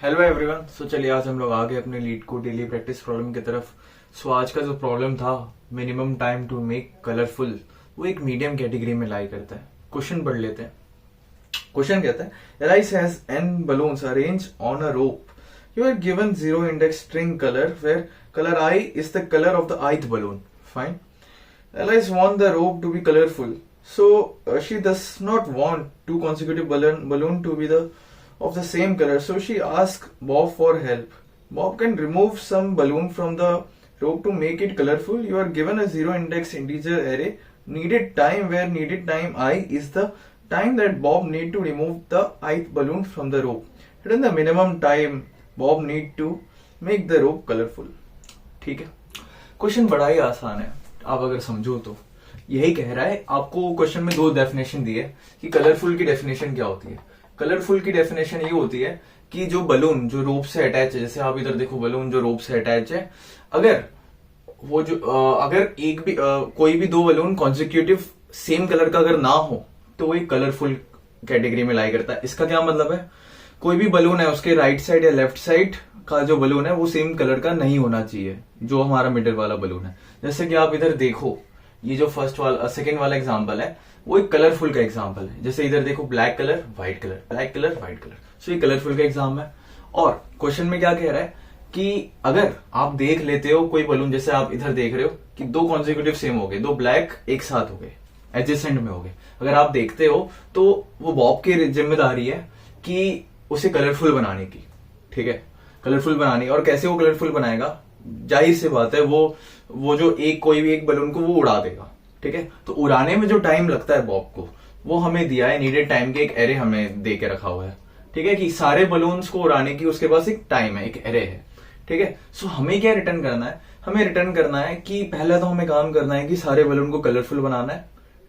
Hello everyone. चलिए आज हम लोग आ गए अपने लीड को डेली प्रैक्टिस प्रॉब्लम की तरफ। आज का जो प्रॉब्लम था, minimum time to make colourful, वो एक मीडियम कैटेगरी में लाई करता है। क्वेश्चन पढ़ लेते हैं। क्वेश्चन कहता है, Alice has n balloons arrange on a rope, you are given 0 index string colour where colour i is the colour of the ith balloon. Fine. Alice want the rope to be colorful, so she does not want two consecutive balloon to be of the same color. So she asks Bob for help. Bob can remove some balloon from the rope to make it colorful. You are given a 0 index integer array. Needed time where needed time I is the time that Bob need to remove the ith balloon from the rope. Then the minimum time Bob need to make the rope colorful. ठीक है, question बड़ा ही आसान है आप अगर समझो तो। यही कह रहा है, आपको क्वेश्चन में दो डेफिनेशन दी है कि कलरफुल की डेफिनेशन क्या होती है। कलरफुल की डेफिनेशन ये होती है कि जो बलून जो रोप से अटैच है, जैसे आप इधर देखो बलून जो रोप से अटैच है, अगर वो जो अगर एक भी कोई भी दो बलून कॉन्सिक्यूटिव सेम कलर का अगर ना हो तो वो एक कलरफुल कैटेगरी में लाई करता है। इसका क्या मतलब है, कोई भी बलून है उसके राइट साइड या लेफ्ट साइड का जो बलून है वो सेम कलर का नहीं होना चाहिए, जो हमारा मिडिल वाला बलून है। जैसे कि आप इधर देखो, ये जो सेकंड वाला एग्जांपल है वो एक कलरफुल का एग्जांपल है। जैसे इधर देखो, black colour white colour, black colour white colour, so ये कलरफुल का एग्जाम है। और क्वेश्चन में क्या कह रहा है कि अगर आप देख लेते हो कोई बलून, जैसे आप इधर देख रहे हो कि दो कॉन्सिक्यूटिव सेम हो गए, दो ब्लैक एक साथ हो गए, एडजेसेंट में हो गए, अगर आप देखते हो तो वो बॉब की जिम्मेदारी है कि उसे कलरफुल बनाने की। ठीक है, कलरफुल बनानी। और कैसे वो कलरफुल बनाएगा, जाहिर सी बात है वो जो कोई भी एक बलून को वो उड़ा देगा। ठीक है, तो उड़ाने में जो टाइम लगता है बॉब को, वो हमें दिया है, नीडेड टाइम के एक एरे हमें दे के रखा हुआ है। ठीक है, कि सारे बलून्स को उड़ाने की उसके पास एक टाइम है, एक एरे है। ठीक है, सो हमें क्या रिटर्न करना है, हमें रिटर्न करना है कि पहले तो हमें काम करना है कि सारे बलून को कलरफुल बनाना है।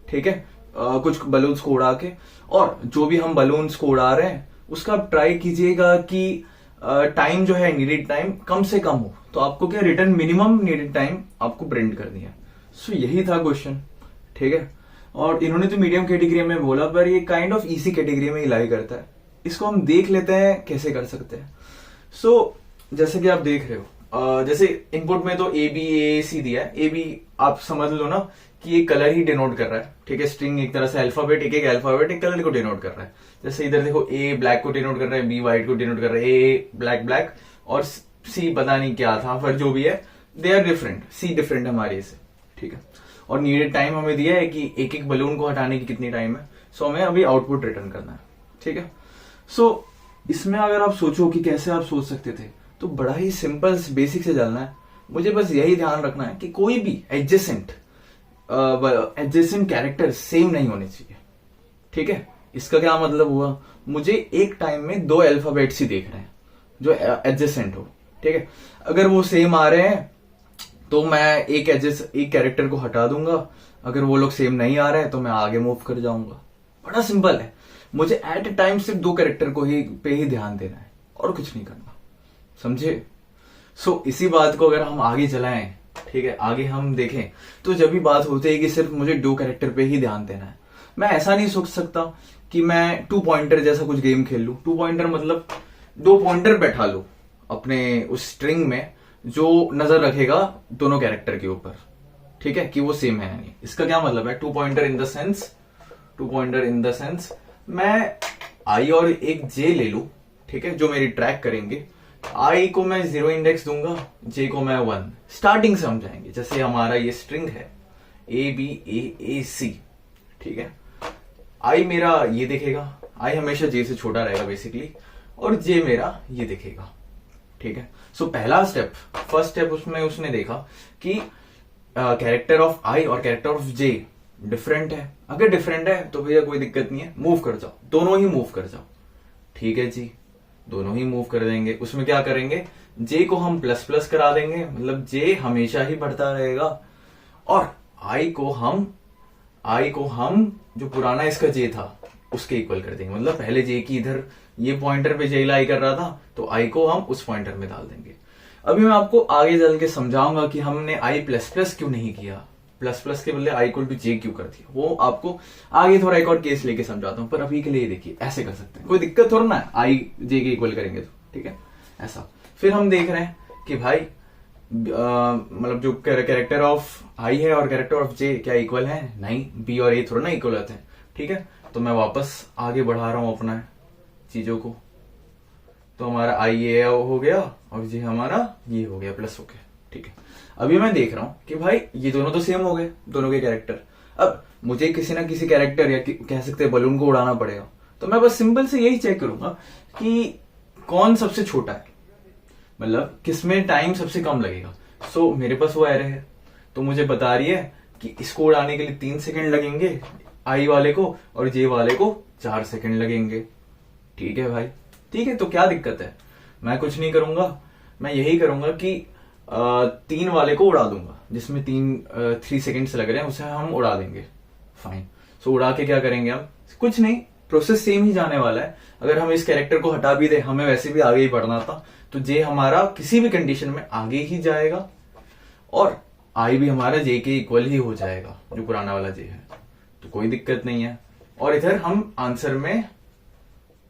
ठीक है, कुछ बलून्स को उड़ा के, और जो भी हम बलून्स को उड़ा रहे हैं उसका आप ट्राई कीजिएगा कि टाइम जो है, नीडेड टाइम कम से कम हो। तो आपको क्या रिटर्न मिनिमम नीडेड टाइम आपको प्रिंट करनी है। सो यही था क्वेश्चन। ठीक है, और इन्होंने तो मीडियम कैटेगरी में बोला, पर ये काइंड ऑफ इजी कैटेगरी में ही लाई करता है। इसको हम देख लेते हैं कैसे कर सकते हैं। सो जैसे कि आप देख रहे हो, जैसे इनपुट में तो ए बी ए सी दिया है। ए बी आप समझ लो ना कि ये कलर ही डिनोट कर रहा है। ठीक है, स्ट्रिंग एक तरह से अल्फाबेट, एक अल्फाबेट एक कलर को डिनोट कर रहा है। जैसे इधर देखो, ए ब्लैक को डिनोट कर रहा है, बी व्हाइट को डिनोट कर रहा है, ए ब्लैक ब्लैक, और सी पता नहीं क्या था, पर जो भी है they are different, see different हमारे से। ठीक है, और नीडेड टाइम हमें दिया है कि एक एक बलून को हटाने की कितनी टाइम है। सो हमें अभी आउटपुट रिटर्न करना है। ठीक है, सो इसमें अगर आप सोचो कि कैसे आप सोच सकते थे, तो बड़ा ही सिंपल बेसिक से चलना है। मुझे बस यही ध्यान रखना है कि कोई भी एडजेसेंट कैरेक्टर सेम नहीं होने चाहिए। ठीक है, इसका क्या मतलब हुआ, मुझे एक टाइम में दो अल्फाबेट्स ही देख रहे हैं जो एडजेसेंट हो। ठीक है, अगर वो सेम आ रहे हैं तो मैं एक कैरेक्टर को हटा दूंगा, अगर वो लोग सेम नहीं आ रहे हैं तो मैं आगे मूव कर जाऊंगा। बड़ा सिंपल है, मुझे एट ए टाइम सिर्फ दो कैरेक्टर को पे ही ध्यान देना है और कुछ नहीं करना। समझे? सो इसी बात को अगर हम आगे चलाएं, ठीक है, आगे हम देखें, तो जब भी बात होती है कि सिर्फ मुझे दो कैरेक्टर पे ही ध्यान देना है, मैं ऐसा नहीं सोच सकता कि मैं 2 पॉइंटर जैसा कुछ गेम खेल लूं। 2 पॉइंटर मतलब 2 पॉइंटर बैठा लूं अपने उस स्ट्रिंग में, जो नजर रखेगा दोनों कैरेक्टर के ऊपर। ठीक है, कि वो सेम है नहीं। इसका क्या मतलब है, 2 पॉइंटर इन द सेंस मैं आई और एक जे ले लूं। ठीक है, जो मेरी ट्रैक करेंगे। आई को मैं 0 इंडेक्स दूंगा, जे को मैं 1। स्टार्टिंग से हम जाएंगे, जैसे हमारा ये स्ट्रिंग है ए बी ए सी। ठीक है, आई मेरा ये देखेगा, आई हमेशा जे से छोटा रहेगा बेसिकली, और जे मेरा ये देखेगा। ठीक है, सो पहला स्टेप, फर्स्ट स्टेप उसमें उसने देखा कि कैरेक्टर ऑफ आई और कैरेक्टर ऑफ जे डिफरेंट है। अगर डिफरेंट है तो भैया कोई दिक्कत नहीं है, मूव कर जाओ, दोनों ही मूव कर जाओ। ठीक है जी, दोनों ही मूव कर देंगे। उसमें क्या करेंगे, जे को हम प्लस प्लस करा देंगे, मतलब जे हमेशा ही बढ़ता रहेगा, और आई को हम जो पुराना इसका जे था उसके इक्वल कर देंगे। मतलब पहले जे की इधर ये पॉइंटर पे जे लाई कर रहा था, तो आई को हम उस पॉइंटर में डाल देंगे। अभी मैं आपको आगे चल के समझाऊंगा कि हमने आई प्लस प्लस क्यों नहीं किया, प्लस प्लस के बदले आई इक्वल टू जे क्यों कर दिया। वो आपको आगे थोड़ा एक और केस लेके समझाता हूं, पर अभी के लिए देखिए ऐसे कर सकते हैं, कोई दिक्कत थोड़ा ना है, आई जे के इक्वल करेंगे तो। ठीक है, ऐसा। फिर हम देख रहे हैं कि भाई मतलब जो कैरेक्टर ऑफ आई है और कैरेक्टर ऑफ जे क्या इक्वल है? नहीं, बी और ए थोड़ा ना इक्वल होते हैं। ठीक है, तो मैं वापस आगे बढ़ा रहा हूं अपना चीजों को। तो हमारा आई ए हो गया और जे हमारा ये हो गया, प्लस हो गया। ठीक है, अभी मैं देख रहा हूं कि भाई ये दोनों तो सेम हो गए, दोनों के कैरेक्टर। अब मुझे किसी ना किसी कैरेक्टर या कह सकते हैं बलून को उड़ाना पड़ेगा। तो मैं बस सिंपल से यही चेक करूंगा कि कौन सबसे छोटा है, मतलब किसमें टाइम सबसे कम लगेगा। सो मेरे पास वो एरे है, तो मुझे बता रही है कि इसको उड़ाने के लिए 3 सेकंड लगेंगे आई वाले को, और जे वाले को 4 सेकंड लगेंगे। ठीक है भाई, ठीक है, तो क्या दिक्कत है? मैं कुछ नहीं करूंगा, मैं यही करूंगा कि 3 वाले को उड़ा दूंगा, जिसमें 3 सेकंड लग रहे हैं उसे हम उड़ा देंगे। फाइन। सो उड़ा के क्या करेंगे हम? कुछ नहीं, प्रोसेस सेम ही जाने वाला है। अगर हम इस कैरेक्टर को हटा भी दे, हमें वैसे भी आगे ही बढ़ना था, तो जे हमारा किसी भी कंडीशन में आगे ही जाएगा और आई भी हमारा जे के इक्वल ही हो जाएगा, जो पुराना वाला जे है। तो कोई दिक्कत नहीं है। और इधर हम आंसर में,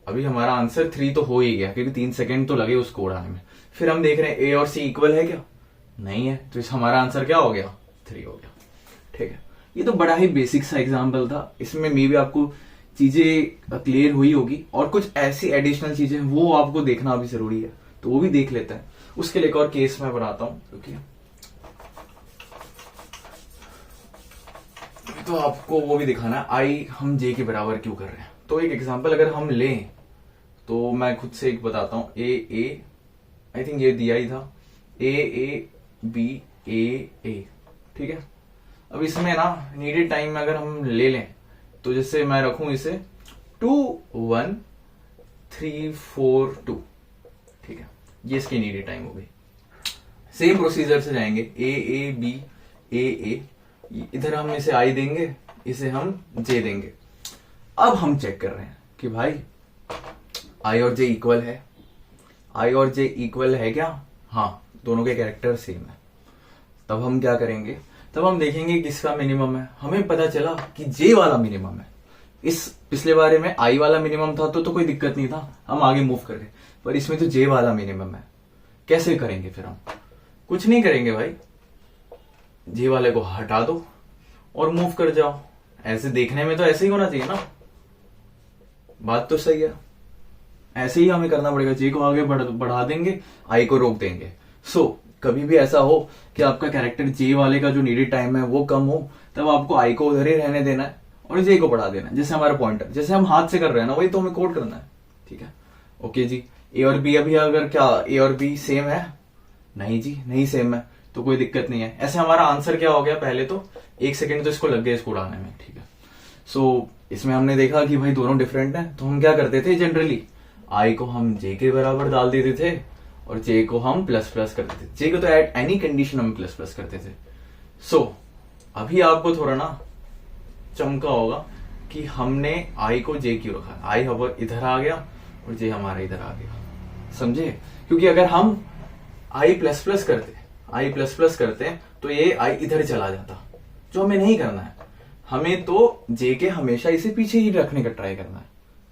अभी हमारा आंसर 3 तो हो ही गया, क्योंकि 3 सेकंड तो लगे उसको उड़ाने में। फिर हम देख रहे हैं ए और सी इक्वल है क्या? नहीं है, तो इस हमारा आंसर क्या हो गया? 3 हो गया। ठीक है, ये तो बड़ा ही बेसिक सा एग्जाम्पल था। इसमें मे भी आपको चीजें क्लियर हुई होगी, और कुछ ऐसी एडिशनल चीजें वो आपको देखना भी जरूरी है, तो वो भी देख लेते हैं। उसके लिए एक और केस मैं बनाता हूं, क्योंकि तो आपको वो भी दिखाना है आई हम जे के बराबर क्यों कर रहे हैं। तो एक एग्जांपल अगर हम लें, तो मैं खुद से एक बताता हूं। ए आई थिंक ये दिया ही था, ए बी ए। ठीक है, अब इसमें ना नीडेड टाइम में अगर हम ले लें, तो जैसे मैं रखूं इसे 2 1 3 4 2। ठीक है, ये इसकी नीडेड टाइम हो गई। सेम प्रोसीजर से जाएंगे, ए बी ए। इधर हम इसे आई देंगे, इसे हम जे देंगे। अब हम चेक कर रहे हैं कि भाई आई और जे इक्वल है। आई और जे इक्वल है क्या? हाँ, दोनों के कैरेक्टर सेम है। तब हम क्या करेंगे? तब हम देखेंगे किसका मिनिमम है। हमें पता चला कि जे वाला मिनिमम है। इस पिछले बारे में आई वाला मिनिमम था, तो कोई दिक्कत नहीं था, हम आगे मूव कर गए। पर इसमें तो जे वाला मिनिमम है। कैसे करेंगे फिर हम? कुछ नहीं करेंगे भाई, जे वाले को हटा दो और मूव कर जाओ। ऐसे देखने में तो ऐसे ही होना चाहिए ना, बात तो सही है। ऐसे ही हमें करना पड़ेगा, जे को आगे बढ़ा देंगे, आई को रोक देंगे। कभी भी ऐसा हो कि आपका कैरेक्टर जे वाले का जो नीडेड टाइम है वो कम हो, तब आपको आई को उधर ही रहने देना है और जे को बढ़ा देना है। जैसे हमारा पॉइंटर, जैसे हम हाथ से कर रहे हैं ना, वही तो हमें कोड करना है। ठीक है, ओके जी। ए और बी, अभी अगर क्या ए और बी सेम है? नहीं जी, नहीं सेम है, तो कोई दिक्कत नहीं है। ऐसे हमारा आंसर क्या हो गया? पहले तो 1 सेकंड तो इसको लग गया इसको उड़ाने में। ठीक है, इसमें हमने देखा कि भाई दोनों डिफरेंट हैं, तो हम क्या करते थे? जनरली आई को हम जे के बराबर डाल देते थे और जे को हम प्लस प्लस करते थे। जे को तो एट एनी कंडीशन हम प्लस प्लस करते थे। अभी आपको थोड़ा ना चमका होगा कि हमने आई को जे क्यों रखा। आई हवर इधर आ गया और जे हमारा इधर आ गया, समझे? क्योंकि अगर हम आई प्लस प्लस करते तो ये आई इधर चला जाता, जो हमें नहीं करना है। हमें तो जे के हमेशा इसे पीछे ही रखने का ट्राई करना है,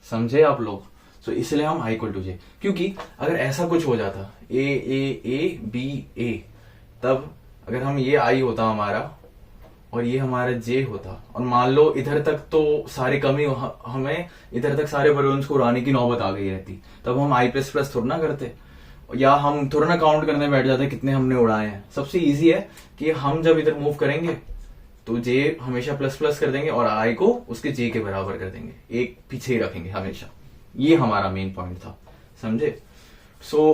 समझे आप लोग? इसलिए हम आई इक्वल टू जे, क्योंकि अगर ऐसा कुछ हो जाता ए बी ए, तब अगर हम ये आई होता हमारा और ये हमारा जे होता, और मान लो इधर तक तो सारे कम ही, हमें इधर तक सारे बलून्स को उड़ाने की नौबत आ गई रहती, तब हम आई प्लस प्लस थोड़ा ना करते, या हम थोड़ा ना काउंट करने बैठ जाते कितने हमने उड़ाए हैं। सबसे इजी है कि हम जब इधर मूव करेंगे तो जे हमेशा प्लस प्लस कर देंगे और आई को उसके जे के बराबर कर देंगे, एक पीछे ही रखेंगे हमेशा। ये हमारा मेन पॉइंट था, समझे?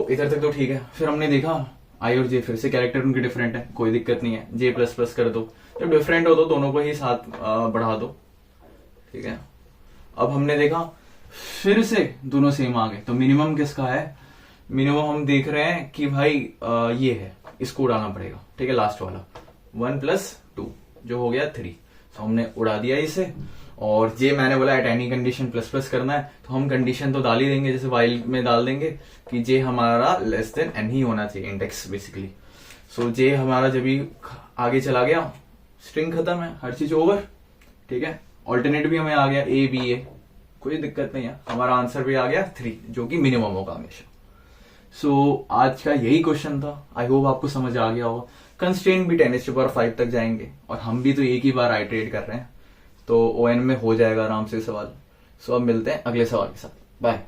इधर तक तो ठीक है। फिर हमने देखा आई और जे फिर से कैरेक्टर उनके डिफरेंट है, कोई दिक्कत नहीं है, जे प्लस प्लस कर दो। जब डिफरेंट हो तो दोनों को ही साथ बढ़ा दो। ठीक है, अब हमने देखा फिर से दोनों सेम आ गए, तो मिनिमम किसका है? मिनिमम हम देख रहे हैं कि भाई ये है, इसको उड़ाना पड़ेगा। ठीक है, लास्ट वाला 1 + 2 जो हो गया 3। तो हमने उड़ा दिया इसे, और जे मैंने बोला at any condition plus plus करना है, तो हम कंडीशन तो डाल ही देंगे, जैसे वाइल में डाल देंगे कि जे हमारा लेस देन एन ही होना चाहिए, इंडेक्स बेसिकली। जे हमारा जब भी आगे चला गया, स्ट्रिंग खत्म है, हर चीज ओवर। ठीक है, ऑल्टरनेट भी हमें आ गया ए बी ए, कोई दिक्कत नहीं है। हमारा आंसर भी आ गया 3, जो कि मिनिमम होगा हमेशा। सो आज का यही क्वेश्चन था। आई होप आपको समझ आ गया होगा। कंस्ट्रेंट भी 10⁵ तक जाएंगे और हम भी तो एक ही बार आइटरेट कर रहे हैं, तो ON में हो जाएगा आराम से सवाल। सो अब मिलते हैं अगले सवाल के साथ। बाय।